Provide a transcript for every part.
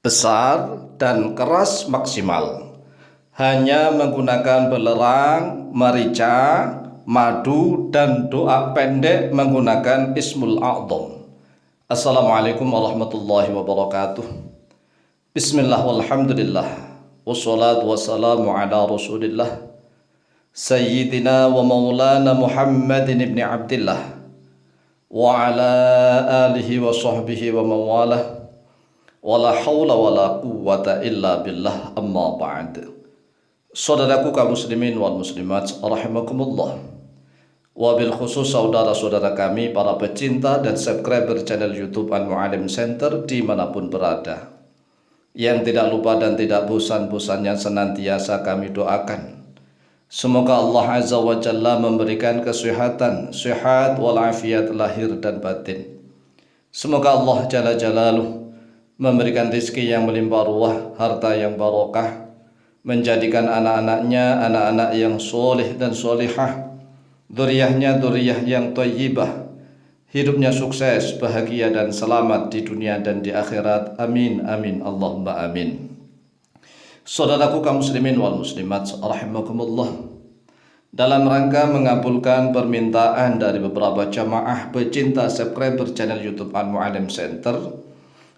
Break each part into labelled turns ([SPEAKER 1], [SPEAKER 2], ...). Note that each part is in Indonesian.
[SPEAKER 1] besar dan keras maksimal. Hanya menggunakan belerang, merica, madu, dan doa pendek menggunakan Ismul A'dham. Assalamualaikum warahmatullahi wabarakatuh. Bismillah walhamdulillah, wassalatu wassalamu ala rasulillah, Sayyidina wa maulana Muhammadin ibn Abdillah, wa ala alihi wa sahbihi wa mawalah, wala hawla wala quwwata illa billah, amma ba'd. Saudaraku kaum muslimin wal muslimat rahimakumullah, wabil khusus saudara-saudara kami para pecinta dan subscriber channel YouTube Al-Mu'allim Center dimanapun berada, yang tidak lupa dan tidak bosan-bosannya senantiasa kami doakan, semoga Allah Azza wa Jalla memberikan kesehatan, sehat walafiat lahir dan batin. Semoga Allah Jalla Jalaluh memberikan rezeki yang melimpah ruah, harta yang barokah, menjadikan anak-anaknya anak-anak yang soleh dan solihah, dzurriyyahnya dzurriyyah yang thayyibah, hidupnya sukses, bahagia dan selamat di dunia dan di akhirat. Amin amin Allahumma amin. Saudaraku kaum muslimin wal muslimat rahimakumullah, dalam rangka mengabulkan permintaan dari beberapa jamaah pecinta subscriber channel YouTube Al-Mu'allim Center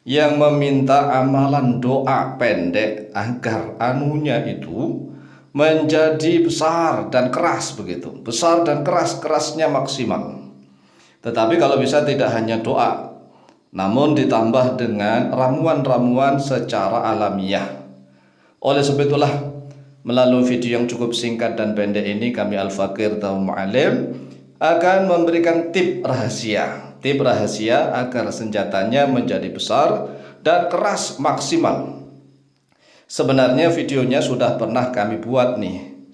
[SPEAKER 1] yang meminta amalan doa pendek agar anunya itu menjadi besar dan keras begitu. Besar dan keras, kerasnya maksimal. Tetapi kalau bisa tidak hanya doa, namun ditambah dengan ramuan-ramuan secara alamiah. Oleh sebab itulah melalui video yang cukup singkat dan pendek ini kami Al-Fakir atau Mu'allim akan memberikan tip rahasia agar senjatanya menjadi besar dan keras maksimal. Sebenarnya videonya sudah pernah kami buat nih,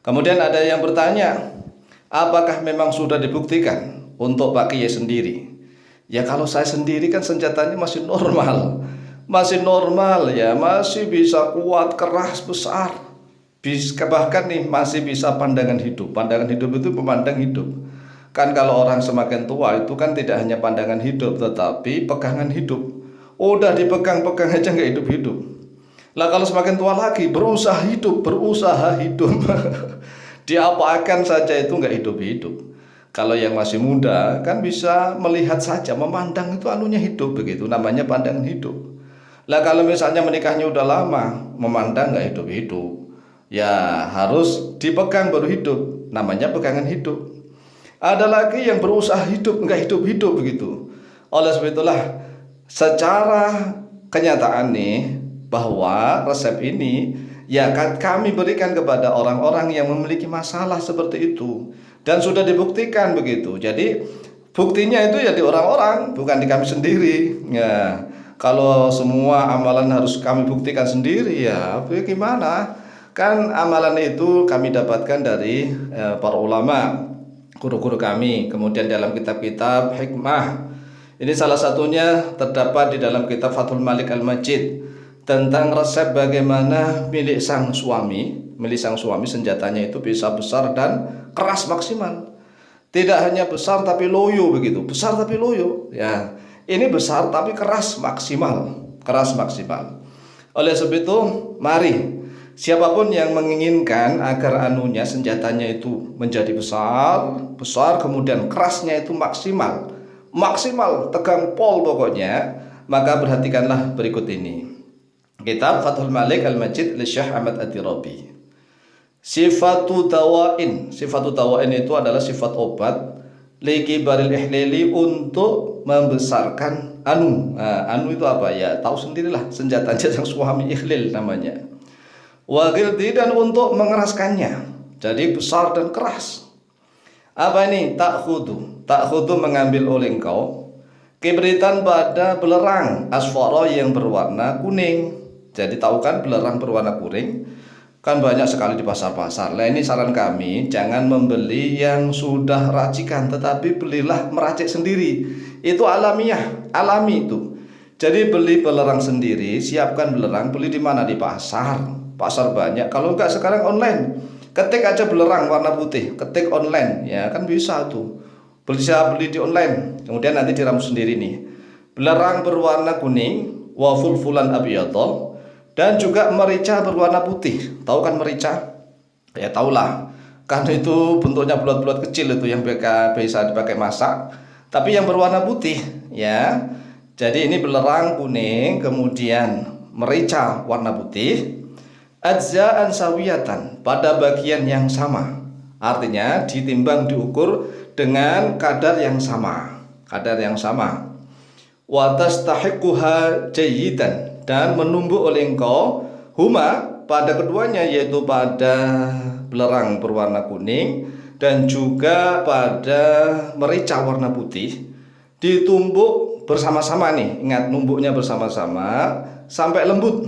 [SPEAKER 1] Kemudian ada yang bertanya, apakah memang sudah dibuktikan untuk Pak Kiai sendiri? Ya kalau saya sendiri kan senjatanya masih normal ya, masih bisa kuat, keras, besar. Bahkan nih masih bisa pandangan hidup itu memandang hidup. Kan kalau orang semakin tua itu kan tidak hanya pandangan hidup tetapi pegangan hidup. Udah dipegang-pegang aja nggak hidup-hidup. Lah kalau semakin tua lagi berusaha hidup diapakan saja itu nggak hidup-hidup. Kalau yang masih muda kan bisa melihat saja, memandang itu anunya hidup begitu, namanya pandangan hidup. Lah kalau misalnya menikahnya udah lama, memandang nggak hidup-hidup, ya harus dipegang baru hidup, namanya pegangan hidup. Ada lagi yang berusaha hidup nggak hidup-hidup begitu. Oleh sebab itulah secara kenyataan nih bahwa resep ini ya kami berikan kepada orang-orang yang memiliki masalah seperti itu dan sudah dibuktikan begitu. Jadi buktinya itu ya di orang-orang, bukan di kami sendiri. Ya kalau semua amalan harus kami buktikan sendiri ya bagaimana? Kan amalan itu kami dapatkan dari para ulama, guru-guru kami, kemudian dalam kitab-kitab hikmah. Ini salah satunya terdapat di dalam kitab Fathul Malik Al-Majid tentang resep bagaimana milik sang suami senjatanya itu bisa besar dan keras maksimal. Tidak hanya besar tapi loyo begitu, besar tapi loyo. Ya, ini besar tapi keras maksimal. Oleh sebab itu, mari siapapun yang menginginkan agar anunya senjatanya itu menjadi besar kemudian kerasnya itu maksimal tegang pol pokoknya, maka perhatikanlah berikut ini. Kitab Fathul Malik Al-Majid li Syekh Ahmad At-Tirabi. Sifatu tawain itu adalah sifat obat liki baril ihlili, untuk membesarkan anu. Anu itu apa ya? Tahu sendirilah, senjatanya sang suami, ihlil namanya. Wagildi, dan untuk mengeraskannya jadi besar dan keras. Apa ini? Ta'khudu mengambil oleh engkau kibritan pada belerang asfara yang berwarna kuning. Jadi tahu kan belerang berwarna kuning kan banyak sekali di pasar-pasar. Nah ini saran kami, jangan membeli yang sudah racikan, tetapi belilah meracik sendiri. Itu alami itu. Jadi beli belerang sendiri, siapkan belerang, beli di mana? Di pasar banyak. Kalau enggak sekarang online, ketik aja belerang warna putih, ketik online ya kan bisa tuh. Bisa beli di online, kemudian nanti diramu sendiri nih. Belerang berwarna kuning wa fulfulan abyadha, dan juga merica berwarna putih. Tahu kan merica? Ya tahulah. Kan itu bentuknya bulat-bulat kecil itu yang bisa dipakai masak, tapi yang berwarna putih ya. Jadi ini belerang kuning, kemudian merica warna putih, ajza'an sawiyatan, pada bagian yang sama. Artinya ditimbang diukur dengan kadar yang sama, kadar yang sama. Wa tastahiquha jayyidan, dan menumbuk oleh engkau huma, pada keduanya, yaitu pada belerang berwarna kuning dan juga pada merica warna putih, ditumbuk bersama-sama nih. Ingat, numbuknya bersama-sama sampai lembut,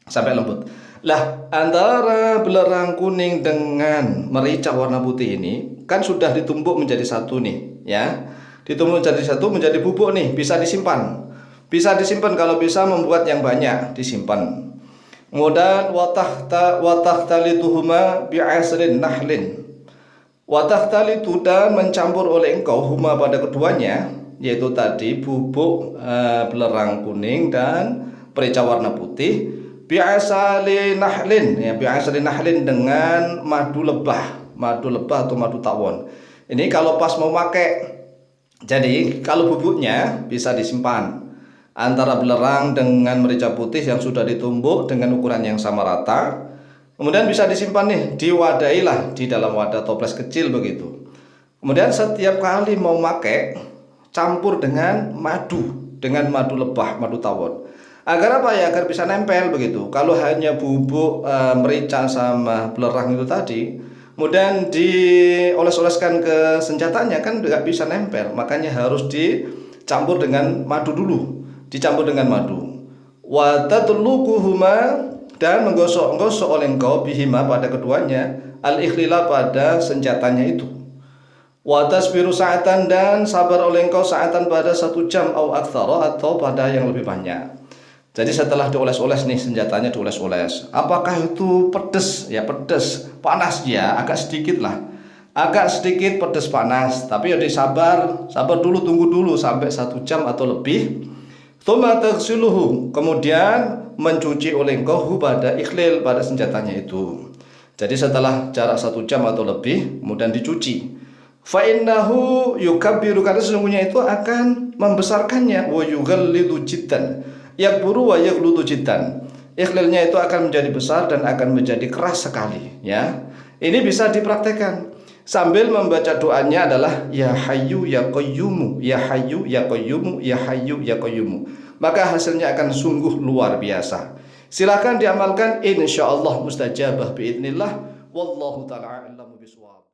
[SPEAKER 1] sampai lembut. Lah, antara belerang kuning dengan merica warna putih ini kan sudah ditumbuk menjadi satu nih, ya. Ditumbuk menjadi satu, menjadi bubuk nih, bisa disimpan. Bisa disimpan, kalau bisa membuat yang banyak, disimpan. Kemudian watahtalituhuma bi'asrin nahlin. Watahtalitu, dan mencampur oleh engkau huma, pada keduanya, yaitu tadi bubuk belerang kuning dan merica warna putih, bi'asali nahlin, ya, bi'asali nahlin, dengan madu lebah atau madu tawon. Ini kalau pas mau pakai. Jadi kalau bubuknya bisa disimpan antara belerang dengan merica putih yang sudah ditumbuk dengan ukuran yang sama rata. Kemudian bisa disimpan nih, diwadahilah di dalam wadah toples kecil begitu. Kemudian setiap kali mau pakai, campur dengan madu lebah, madu tawon. Agar apa ya? Agar bisa nempel begitu. Kalau hanya bubuk merica sama belerang itu tadi, kemudian dioles-oleskan ke senjatanya, kan nggak bisa nempel. Makanya harus dicampur dengan madu dulu. Dicampur dengan madu. Wa tatluquhuma, dan menggosok-gosok oleh engkau bihima, pada keduanya, al-ikhlila, pada senjatanya itu. Wa tasbiru sa'atan, dan sabar oleh engkau sa'atan, pada 1 jam au aktsara, atau pada yang lebih banyak. Jadi setelah dioles-oles nih, senjatanya dioles-oles. Apakah itu pedes? Ya pedes, panas ya, agak sedikit lah. Agak sedikit pedes panas, tapi ya disabar, sabar dulu, tunggu dulu sampai 1 jam atau lebih. Tsumma taghsiluhu, kemudian mencuci oleh engkau pada ikhlil, pada senjatanya itu. Jadi setelah jarak 1 jam atau lebih, kemudian dicuci. Fa innahu yukabbiru, karena sesungguhnya itu akan membesarkannya, wa yughallidu jiddan, yakburu wa yaghludu jiddan. Ikhlilnya itu akan menjadi besar dan akan menjadi keras sekali, ya. Ini bisa dipraktekkan sambil membaca doanya adalah ya hayyu ya qayyumu, ya hayyu ya qayyumu, ya hayyu ya qayyumu. Maka hasilnya akan sungguh luar biasa. Silakan diamalkan, insyaallah mustajabah biidznillah. Wallahu taala a'lamu bishawab.